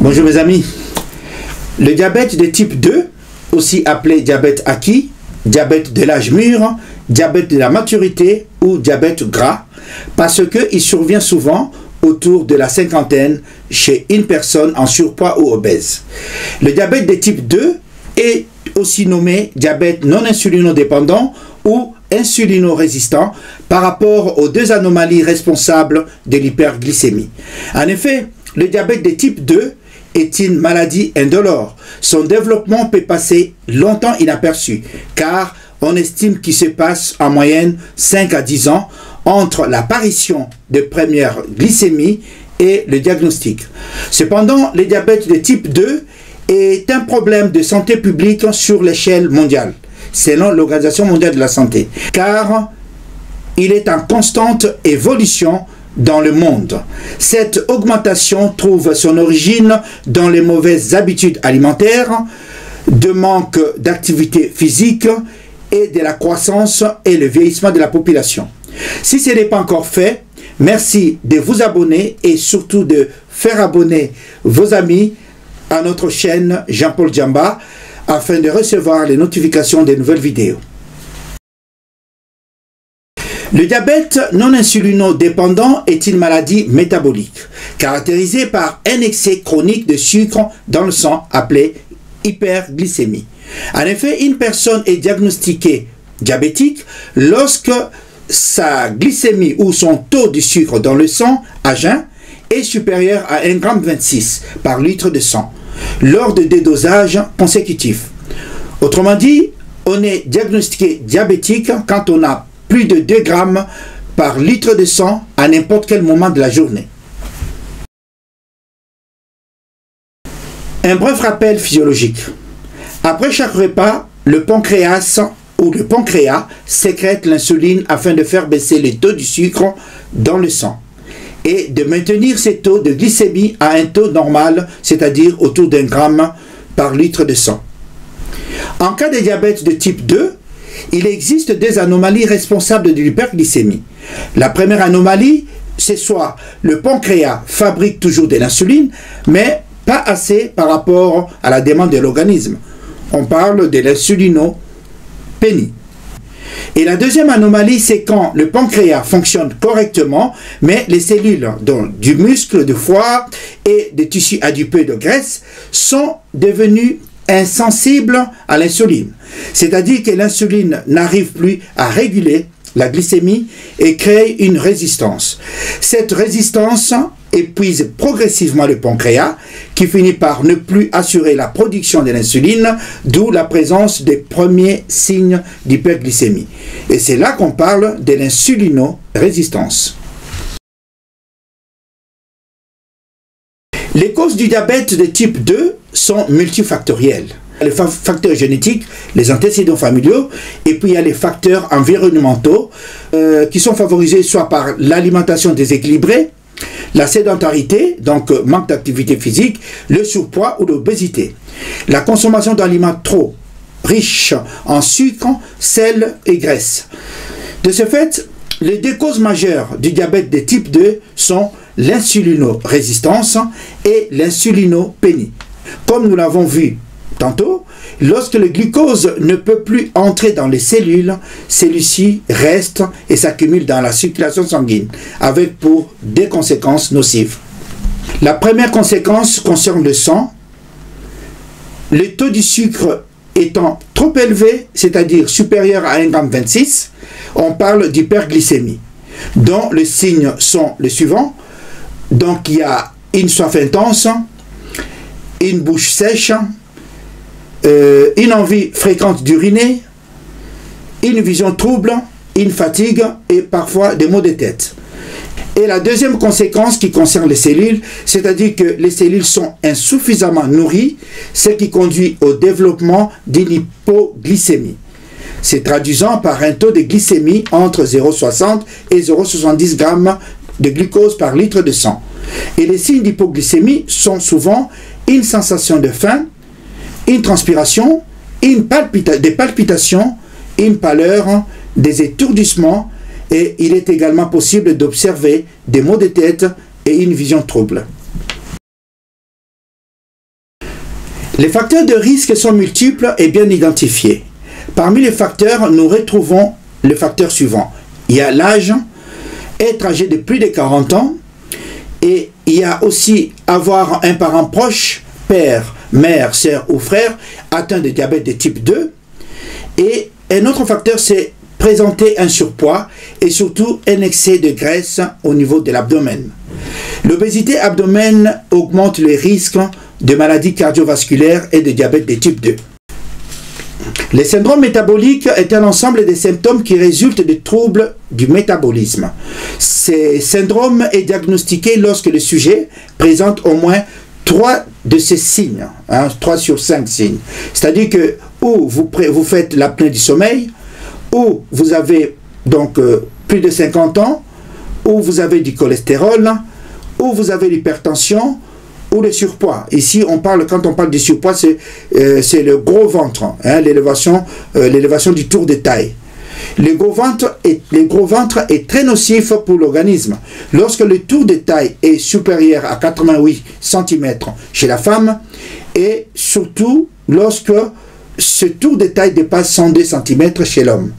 Bonjour mes amis. Le diabète de type 2, aussi appelé diabète acquis, diabète de l'âge mûr, diabète de la maturité ou diabète gras, parce qu'il survient souvent autour de la cinquantaine chez une personne en surpoids ou obèse. Le diabète de type 2 est aussi nommé diabète non insulinodépendant ou insulino-résistant par rapport aux deux anomalies responsables de l'hyperglycémie. En effet, le diabète de type 2 est une maladie indolore. Son développement peut passer longtemps inaperçu, car on estime qu'il se passe en moyenne 5 à 10 ans entre l'apparition de première glycémie et le diagnostic. Cependant, le diabète de type 2 est un problème de santé publique sur l'échelle mondiale, selon l'Organisation mondiale de la santé, car il est en constante évolution dans le monde. Cette augmentation trouve son origine dans les mauvaises habitudes alimentaires, de manque d'activité physique et de la croissance et le vieillissement de la population. Si ce n'est pas encore fait, merci de vous abonner et surtout de faire abonner vos amis à notre chaîne Jean-Paul Djamba afin de recevoir les notifications des nouvelles vidéos. Le diabète non insulinodépendant est une maladie métabolique caractérisée par un excès chronique de sucre dans le sang appelé hyperglycémie. En effet, une personne est diagnostiquée diabétique lorsque sa glycémie ou son taux de sucre dans le sang à jeun est supérieur à 1,26 g par litre de sang lors de dédosages consécutifs. Autrement dit, on est diagnostiqué diabétique quand on a plus de 2 grammes par litre de sang à n'importe quel moment de la journée. Un bref rappel physiologique. Après chaque repas, le pancréas sécrète l'insuline afin de faire baisser les taux du sucre dans le sang et de maintenir ces taux de glycémie à un taux normal, c'est-à-dire autour d'1 gramme par litre de sang. En cas de diabète de type 2, il existe des anomalies responsables de l'hyperglycémie. La première anomalie, c'est soit le pancréas fabrique toujours de l'insuline, mais pas assez par rapport à la demande de l'organisme. On parle de l'insulinopénie. Et la deuxième anomalie, c'est quand le pancréas fonctionne correctement, mais les cellules du muscle, du foie et des tissus adipeux de graisse sont devenues insensibles à l'insuline. C'est-à-dire que l'insuline n'arrive plus à réguler la glycémie et crée une résistance. Cette résistance épuise progressivement le pancréas qui finit par ne plus assurer la production de l'insuline, d'où la présence des premiers signes d'hyperglycémie. Et c'est là qu'on parle de l'insulinorésistance. Les causes du diabète de type 2 sont multifactorielles. Les facteurs génétiques, les antécédents familiaux, et puis il y a les facteurs environnementaux qui sont favorisés soit par l'alimentation déséquilibrée, la sédentarité, donc manque d'activité physique, le surpoids ou l'obésité. La consommation d'aliments trop riches en sucre, sel et graisse. De ce fait, les deux causes majeures du diabète de type 2 sont l'insulinorésistance et l'insulinopénie. Comme nous l'avons vu tantôt, lorsque le glucose ne peut plus entrer dans les cellules, celui-ci reste et s'accumule dans la circulation sanguine, avec pour des conséquences nocives. La première conséquence concerne le sang. Le taux du sucre étant trop élevé, c'est-à-dire supérieur à 1,26 g, on parle d'hyperglycémie, dont les signes sont les suivants. Donc il y a une soif intense, une bouche sèche, une envie fréquente d'uriner, une vision trouble, une fatigue et parfois des maux de tête. Et la deuxième conséquence qui concerne les cellules, c'est-à-dire que les cellules sont insuffisamment nourries, ce qui conduit au développement d'une hypoglycémie. C'est traduisant par un taux de glycémie entre 0,60 et 0,70 g de glucose par litre de sang. Et les signes d'hypoglycémie sont souvent une sensation de faim, une transpiration, des palpitations, une pâleur, des étourdissements, et il est également possible d'observer des maux de tête et une vision trouble. Les facteurs de risque sont multiples et bien identifiés. Parmi les facteurs, nous retrouvons le facteur suivant. Il y a l'âge, être âgé de plus de 40 ans, et il y a aussi avoir un parent proche, père, mère, sœur ou frère, atteint de diabète de type 2. Et un autre facteur, c'est présenter un surpoids et surtout un excès de graisse au niveau de l'abdomen. L'obésité abdomen augmente les risques de maladies cardiovasculaires et de diabète de type 2. Le syndrome métabolique est un ensemble de symptômes qui résultent de troubles du métabolisme. Ce syndrome est diagnostiqué lorsque le sujet présente au moins 3 de ces signes, 3 sur 5 signes. C'est-à-dire que ou vous faites l'apnée du sommeil, ou vous avez donc plus de 50 ans, ou vous avez du cholestérol, ou vous avez l'hypertension, ou le surpoids. Ici, quand on parle du surpoids, c'est le gros ventre, l'élévation du tour de taille. Le gros ventre est très nocif pour l'organisme. Lorsque le tour de taille est supérieur à 88 cm chez la femme, et surtout lorsque ce tour de taille dépasse 102 cm chez l'homme.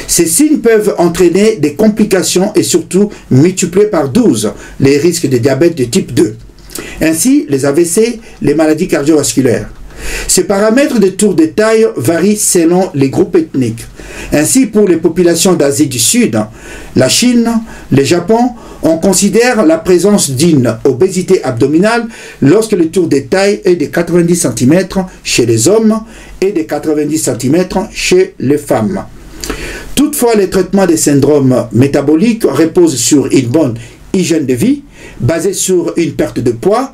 Ces signes peuvent entraîner des complications et surtout multiplier par 12 les risques de diabète de type 2. Ainsi, les AVC, les maladies cardiovasculaires. Ces paramètres de tour de taille varient selon les groupes ethniques. Ainsi, pour les populations d'Asie du Sud, la Chine, le Japon, on considère la présence d'une obésité abdominale lorsque le tour de taille est de 90 cm chez les hommes et de 90 cm chez les femmes. Toutefois, le traitement des syndromes métaboliques repose sur une bonne hygiène de vie, basée sur une perte de poids,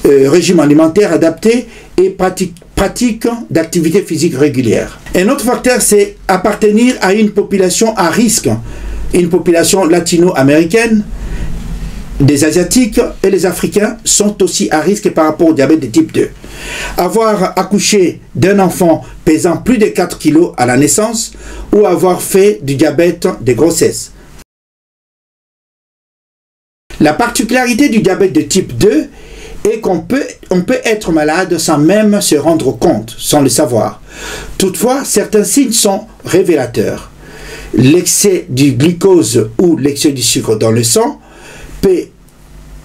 régime alimentaire adapté et pratique d'activité physique régulière. Un autre facteur, c'est appartenir à une population à risque, une population latino-américaine. Les Asiatiques et les Africains sont aussi à risque par rapport au diabète de type 2. Avoir accouché d'un enfant pesant plus de 4 kg à la naissance ou avoir fait du diabète de grossesse. La particularité du diabète de type 2 est qu'on peut être malade sans même se rendre compte, sans le savoir. Toutefois, certains signes sont révélateurs. L'excès du glucose ou l'excès du sucre dans le sang peut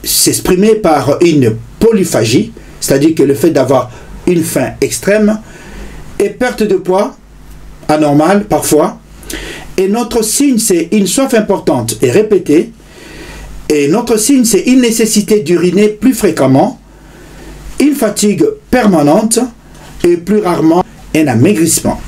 s'exprimer par une polyphagie, c'est-à-dire que le fait d'avoir une faim extrême, et perte de poids anormale parfois. Et notre signe, c'est une soif importante et répétée. Et notre signe, c'est une nécessité d'uriner plus fréquemment, une fatigue permanente et plus rarement un amaigrissement.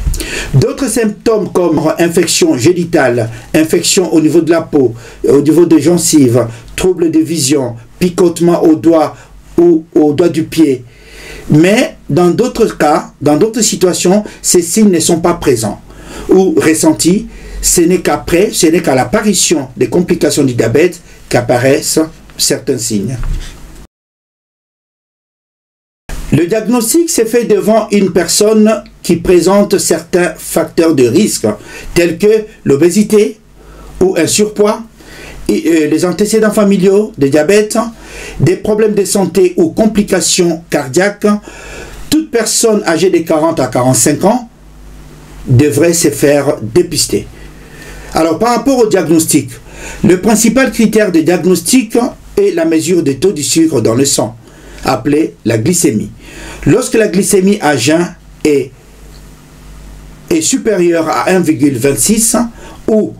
D'autres symptômes comme infection génitale, infection au niveau de la peau, au niveau des gencives, troubles de vision, picotement au doigt ou au doigt du pied. Mais dans d'autres cas, dans d'autres situations, ces signes ne sont pas présents ou ressentis. Ce n'est qu'après, ce n'est qu'à l'apparition des complications du diabète qu'apparaissent certains signes. Le diagnostic s'est fait devant une personne qui présente certains facteurs de risque, tels que l'obésité ou un surpoids, les antécédents familiaux de diabète, des problèmes de santé ou complications cardiaques. Toute personne âgée de 40 à 45 ans devrait se faire dépister. Alors, par rapport au diagnostic, le principal critère de diagnostic est la mesure des taux du sucre dans le sang, appelée la glycémie. Lorsque la glycémie à jeun est supérieure à 1,26 ou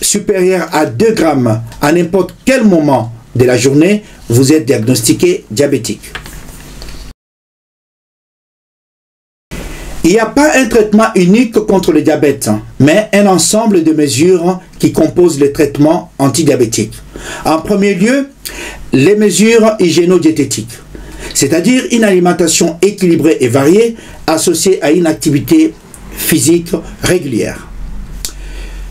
supérieure à 2 grammes à n'importe quel moment de la journée, vous êtes diagnostiqué diabétique. Il n'y a pas un traitement unique contre le diabète, mais un ensemble de mesures qui composent le traitement antidiabétique. En premier lieu, les mesures hygiéno-diététiques, c'est-à-dire une alimentation équilibrée et variée associée à une activité physique régulière.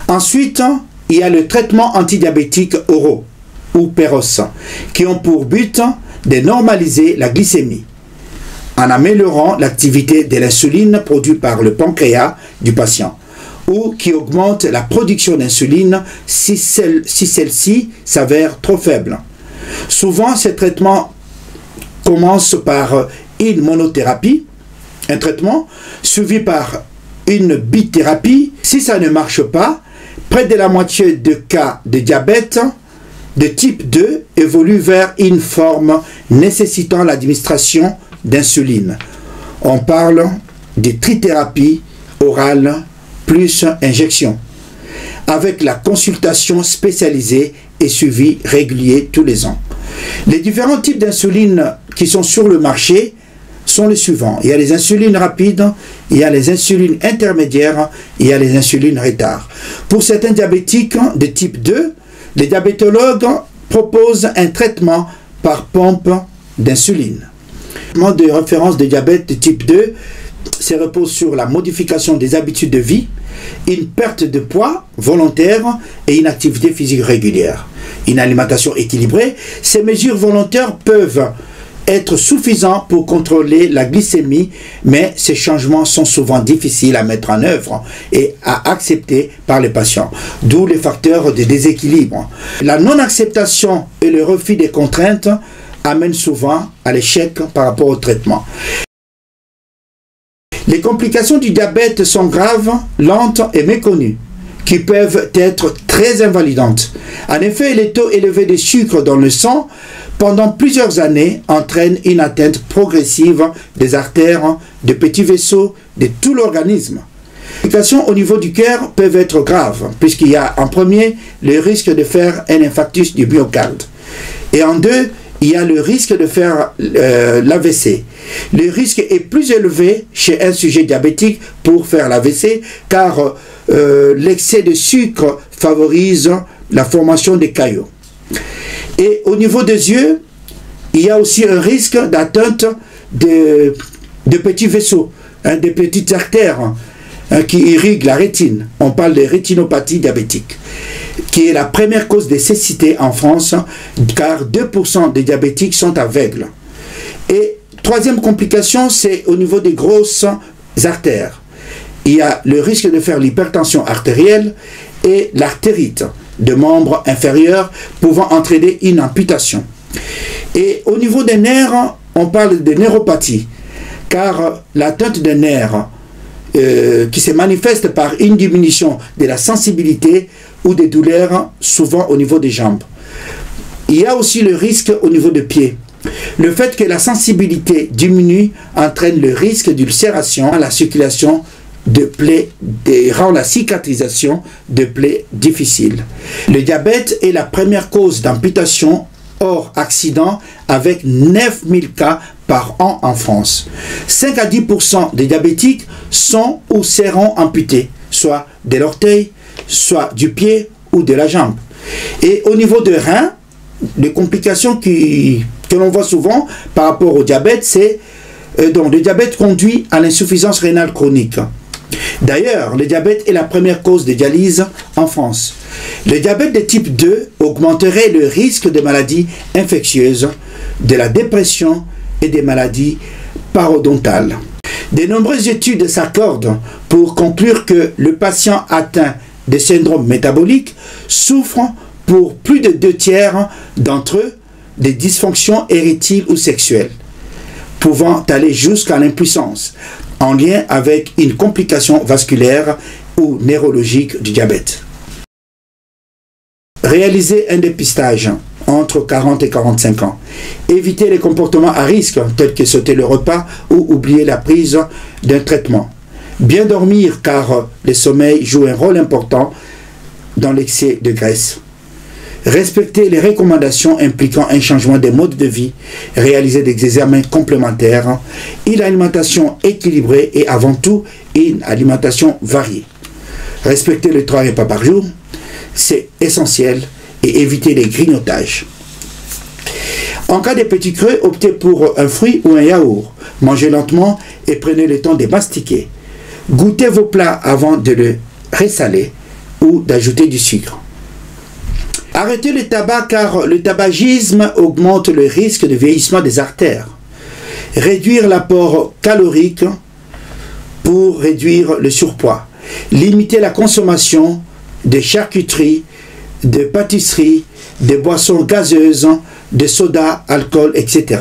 Ensuite, il y a le traitement antidiabétique oraux ou PEROS, qui ont pour but de normaliser la glycémie en améliorant l'activité de l'insuline produite par le pancréas du patient, ou qui augmente la production d'insuline si celle-ci s'avère trop faible. Souvent, ces traitements commencent par une monothérapie, un traitement suivi par une bithérapie. Si ça ne marche pas, près de la moitié des cas de diabète de type 2 évoluent vers une forme nécessitant l'administration d'insuline. On parle de trithérapie orale plus injection, avec la consultation spécialisée et suivi régulier tous les ans. Les différents types d'insuline qui sont sur le marché sont les suivants. Il y a les insulines rapides, il y a les insulines intermédiaires, il y a les insulines retards. Pour certains diabétiques de type 2, les diabétologues proposent un traitement par pompe d'insuline. Le traitement de référence de diabète de type 2 se repose sur la modification des habitudes de vie, une perte de poids volontaire et une activité physique régulière. Une alimentation équilibrée, ces mesures volontaires peuvent être suffisants pour contrôler la glycémie, mais ces changements sont souvent difficiles à mettre en œuvre et à accepter par les patients, d'où les facteurs de déséquilibre. La non-acceptation et le refus des contraintes amènent souvent à l'échec par rapport au traitement. Les complications du diabète sont graves, lentes et méconnues, qui peuvent être très invalidantes. En effet, les taux élevés de sucre dans le sang pendant plusieurs années entraînent une atteinte progressive des artères, des petits vaisseaux, de tout l'organisme. Les complications au niveau du cœur peuvent être graves, puisqu'il y a en premier le risque de faire un infarctus du myocarde. Et en deux, il y a le risque de faire l'AVC. Le risque est plus élevé chez un sujet diabétique pour faire l'AVC, car l'excès de sucre favorise la formation des caillots. Et au niveau des yeux, il y a aussi un risque d'atteinte de petits vaisseaux, des petites artères qui irriguent la rétine. On parle de rétinopathie diabétique, qui est la première cause de cécité en France, car 2% des diabétiques sont aveugles. Et troisième complication, c'est au niveau des grosses artères. Il y a le risque de faire l'hypertension artérielle et l'artérite de membres inférieurs pouvant entraîner une amputation. Et au niveau des nerfs, on parle de neuropathie, car l'atteinte des nerfs qui se manifeste par une diminution de la sensibilité ou des douleurs, souvent au niveau des jambes. Il y a aussi le risque au niveau des pieds. Le fait que la sensibilité diminue entraîne le risque d'ulcération à la circulation de plaies et rend la cicatrisation de plaies difficile. Le diabète est la première cause d'amputation hors accident avec 9000 cas par an en France. 5 à 10% des diabétiques sont ou seront amputés, soit de l'orteil, soit du pied ou de la jambe. Et au niveau des reins, les complications que l'on voit souvent par rapport au diabète, c'est donc le diabète conduit à l'insuffisance rénale chronique. D'ailleurs, le diabète est la première cause de dialyse en France. Le diabète de type 2 augmenterait le risque de maladies infectieuses, de la dépression et des maladies parodontales. De nombreuses études s'accordent pour conclure que le patient atteint de syndrome métabolique souffre pour plus de 2/3 d'entre eux des dysfonctions érectiles ou sexuelles, pouvant aller jusqu'à l'impuissance, en lien avec une complication vasculaire ou neurologique du diabète. Réaliser un dépistage entre 40 et 45 ans. Éviter les comportements à risque, tels que sauter le repas ou oublier la prise d'un traitement. Bien dormir, car le sommeil joue un rôle important dans l'excès de graisse. Respecter les recommandations impliquant un changement de mode de vie, réaliser des examens complémentaires, une alimentation équilibrée et avant tout une alimentation variée. Respecter les 3 repas par jour, c'est essentiel, et éviter les grignotages. En cas de petits creux, optez pour un fruit ou un yaourt. Mangez lentement et prenez le temps de mastiquer. Goûtez vos plats avant de le ressaler ou d'ajouter du sucre. Arrêtez le tabac, car le tabagisme augmente le risque de vieillissement des artères. Réduire l'apport calorique pour réduire le surpoids. Limiter la consommation de charcuterie, de pâtisserie, de boissons gazeuses, de soda, alcool, etc.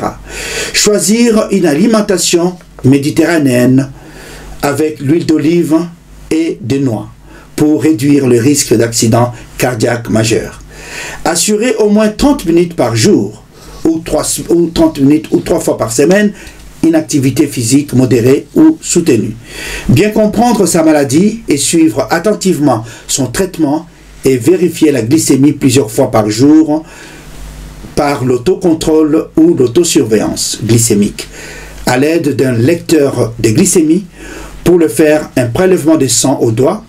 Choisir une alimentation méditerranéenne avec l'huile d'olive et des noix pour réduire le risque d'accident cardiaque majeur. Assurer au moins 30 minutes par jour ou 30 minutes ou 3 fois par semaine une activité physique modérée ou soutenue. Bien comprendre sa maladie et suivre attentivement son traitement et vérifier la glycémie plusieurs fois par jour par l'autocontrôle ou l'autosurveillance glycémique à l'aide d'un lecteur de glycémie. Pour le faire, un prélèvement de sang au doigt,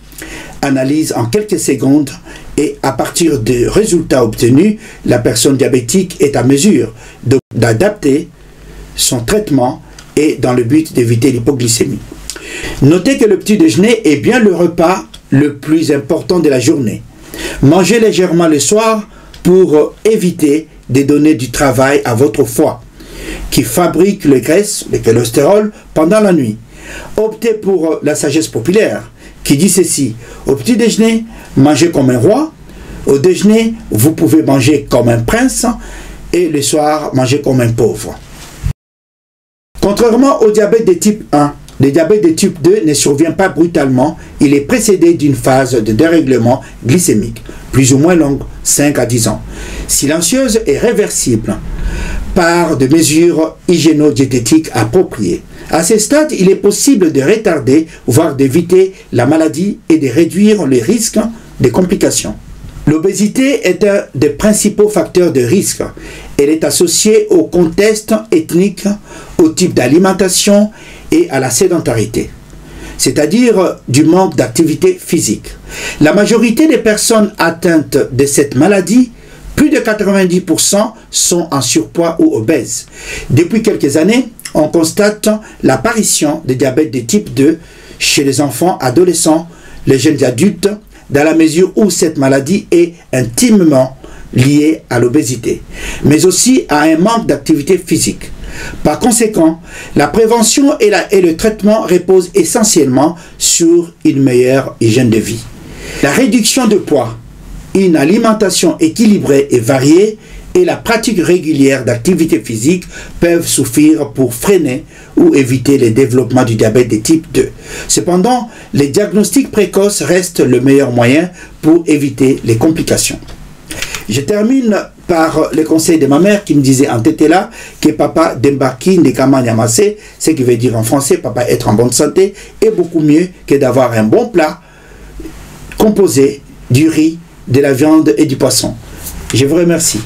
analyse en quelques secondes et à partir des résultats obtenus, la personne diabétique est à mesure d'adapter son traitement et dans le but d'éviter l'hypoglycémie. Notez que le petit déjeuner est bien le repas le plus important de la journée. Mangez légèrement le soir pour éviter de donner du travail à votre foie qui fabrique les graisses, le cholestérol pendant la nuit. Optez pour la sagesse populaire qui dit ceci: au petit déjeuner, mangez comme un roi, au déjeuner, vous pouvez manger comme un prince et le soir, mangez comme un pauvre. Contrairement au diabète de type 1, le diabète de type 2 ne survient pas brutalement, il est précédé d'une phase de dérèglement glycémique, plus ou moins longue, 5 à 10 ans, silencieuse et réversible par des mesures hygiéno-diététiques appropriées. À ce stade, il est possible de retarder, voire d'éviter la maladie et de réduire les risques de complications. L'obésité est un des principaux facteurs de risque. Elle est associée au contexte ethnique, au type d'alimentation et à la sédentarité, c'est-à-dire du manque d'activité physique. La majorité des personnes atteintes de cette maladie, plus de 90%, sont en surpoids ou obèses. Depuis quelques années, on constate l'apparition de diabète de type 2 chez les enfants, adolescents, les jeunes adultes, dans la mesure où cette maladie est intimement liée à l'obésité, mais aussi à un manque d'activité physique. Par conséquent, la prévention et le traitement reposent essentiellement sur une meilleure hygiène de vie. La réduction de poids, une alimentation équilibrée et variée et la pratique régulière d'activité physique peuvent suffire pour freiner ou éviter le développement du diabète de type 2. Cependant, les diagnostics précoces restent le meilleur moyen pour éviter les complications. Je termine par le conseil de ma mère qui me disait en tétela que papa d'embarquer des kamanyamase, ce qui veut dire en français papa être en bonne santé, est beaucoup mieux que d'avoir un bon plat composé du riz, de la viande et du poisson. Je vous remercie.